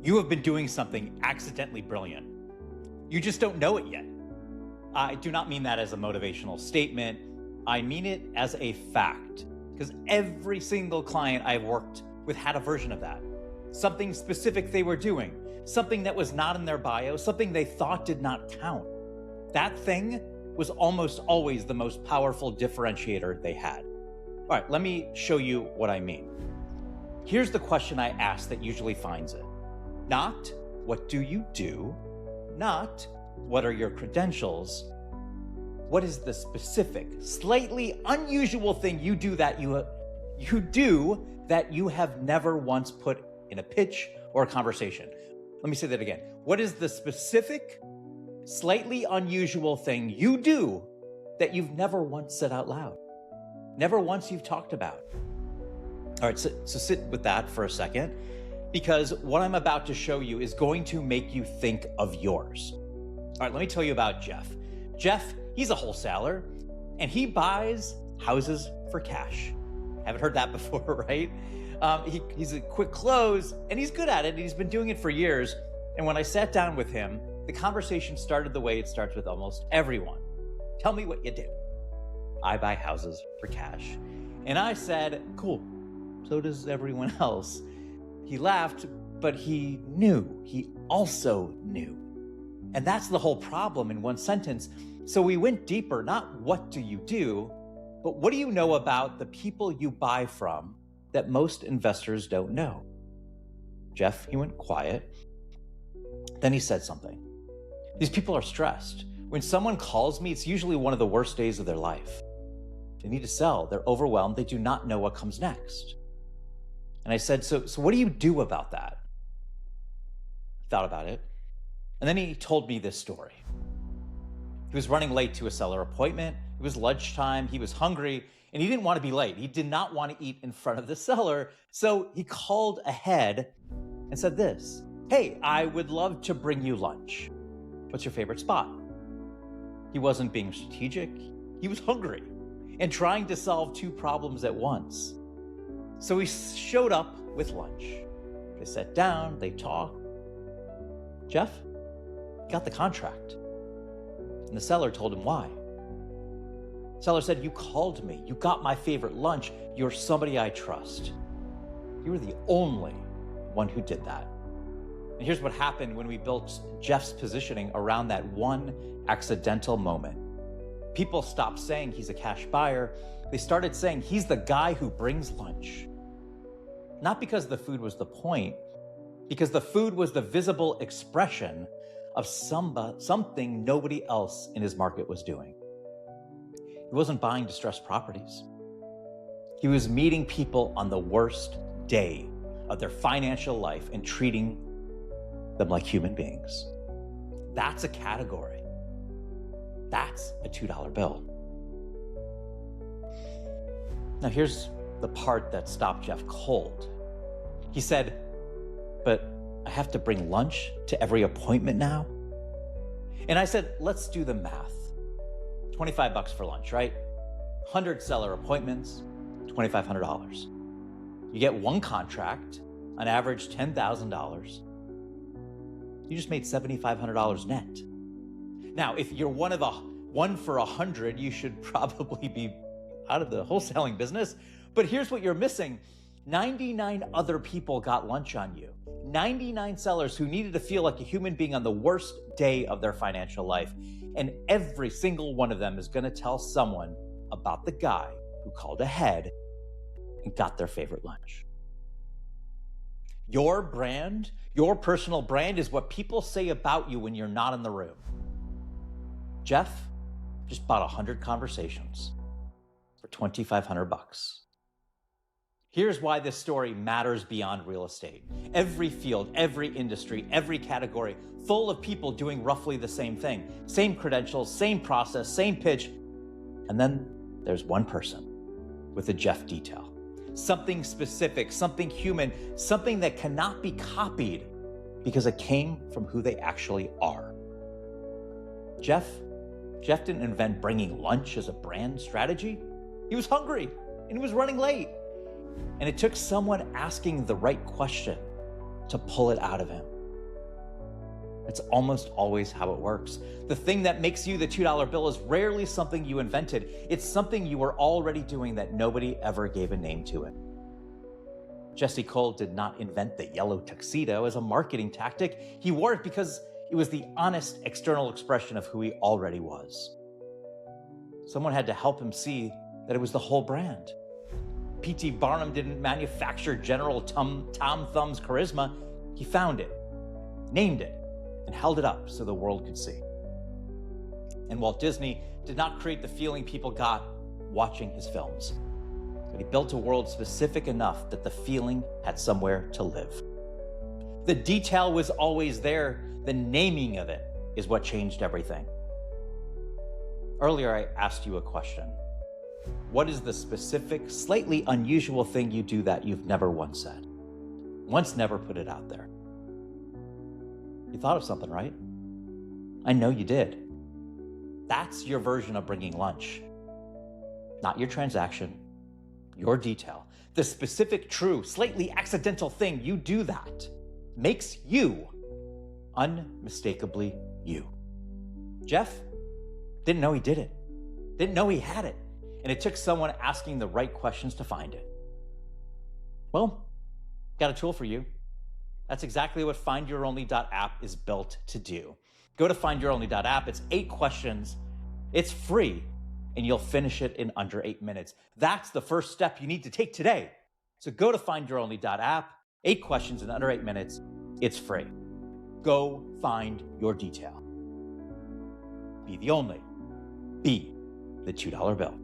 You have been doing something accidentally brilliant. You just don't know it yet. I do not mean that as a motivational statement. I mean it as a fact, because every single client I've worked with had a version of that. Something specific they were doing, something that was not in their bio, something they thought did not count. That thing was almost always the most powerful differentiator they had. All right, let me show you what I mean. Here's the question I ask that usually finds it. Not, what do you do? Not, what are your credentials? What is the specific, slightly unusual thing you do that you have never once put in a pitch or a conversation? Let me say that again. What is the specific, slightly unusual thing you do that you've never once said out loud? Never once you've talked about? All right, so sit with that for a second, because what I'm about to show you is going to make you think of yours. All right, let me tell you about Jeff. Jeff, he's a wholesaler, and he buys houses for cash. Haven't heard that before, right? He's a quick close, and he's good at it, and he's been doing it for years. And when I sat down with him, the conversation started the way it starts with almost everyone. Tell me what you do. I buy houses for cash. And I said, cool, so does everyone else. He laughed, but he knew. He also knew. And that's the whole problem in one sentence. So we went deeper, not what do you do, but what do you know about the people you buy from that most investors don't know? Jeff, he went quiet. Then he said something. These people are stressed. When someone calls me, it's usually one of the worst days of their life. They need to sell. They're overwhelmed. They do not know what comes next. And I said, so what do you do about that? He thought about it. And then he told me this story. He was running late to a seller appointment. It was lunchtime. He was hungry, and he didn't want to be late. He did not want to eat in front of the seller. So he called ahead and said this, hey, I would love to bring you lunch. What's your favorite spot? He wasn't being strategic. He was hungry and trying to solve two problems at once. So he showed up with lunch. They sat down, they talked. Jeff got the contract. And the seller told him why. The seller said, you called me. You got my favorite lunch. You're somebody I trust. You were the only one who did that. And here's what happened when we built Jeff's positioning around that one accidental moment. People stopped saying he's a cash buyer. They started saying he's the guy who brings lunch. Not because the food was the point, because the food was the visible expression of something nobody else in his market was doing. He wasn't buying distressed properties. He was meeting people on the worst day of their financial life and treating them like human beings. That's a category. That's a $2 bill. Now here's the part that stopped Jeff cold. He said, but I have to bring lunch to every appointment now? And I said, let's do the math. $25 for lunch, right? 100 seller appointments, $2,500. You get one contract, on average $10,000. You just made $7,500 net. Now, if you're one for 100, you should probably be out of the wholesaling business. But here's what you're missing. 99 other people got lunch on you. 99 sellers who needed to feel like a human being on the worst day of their financial life. And every single one of them is going to tell someone about the guy who called ahead and got their favorite lunch. Your brand, your personal brand, is what people say about you when you're not in the room. Jeff just bought 100 conversations for $2,500. Here's why this story matters beyond real estate. Every field, every industry, every category, full of people doing roughly the same thing. Same credentials, same process, same pitch. And then there's one person with a Jeff detail. Something specific, something human, something that cannot be copied because it came from who they actually are. Jeff didn't invent bringing lunch as a brand strategy. He was hungry and he was running late. And it took someone asking the right question to pull it out of him. It's almost always how it works. The thing that makes you the $2 bill is rarely something you invented. It's something you were already doing that nobody ever gave a name to it. Jesse Cole did not invent the yellow tuxedo as a marketing tactic. He wore it because it was the honest external expression of who he already was. Someone had to help him see that it was the whole brand. P.T. Barnum didn't manufacture General Tom Thumb's charisma. He found it, named it, and held it up so the world could see. And Walt Disney did not create the feeling people got watching his films, but he built a world specific enough that the feeling had somewhere to live. The detail was always there. The naming of it is what changed everything. Earlier, I asked you a question. What is the specific, slightly unusual thing you do that you've never once said? Once never put it out there. You thought of something, right? I know you did. That's your version of bringing lunch. Not your transaction, your detail. The specific, true, slightly accidental thing you do that makes you unmistakably you. Jeff didn't know he did it, didn't know he had it, and it took someone asking the right questions to find it. Well, got a tool for you. That's exactly what findyouronly.app is built to do. Go to findyouronly.app. It's 8 questions. It's free, and you'll finish it in under 8 minutes. That's the first step you need to take today. So go to findyouronly.app. 8 questions in under 8 minutes. It's free. Go find your detail. Be the only. Be the $2 bill.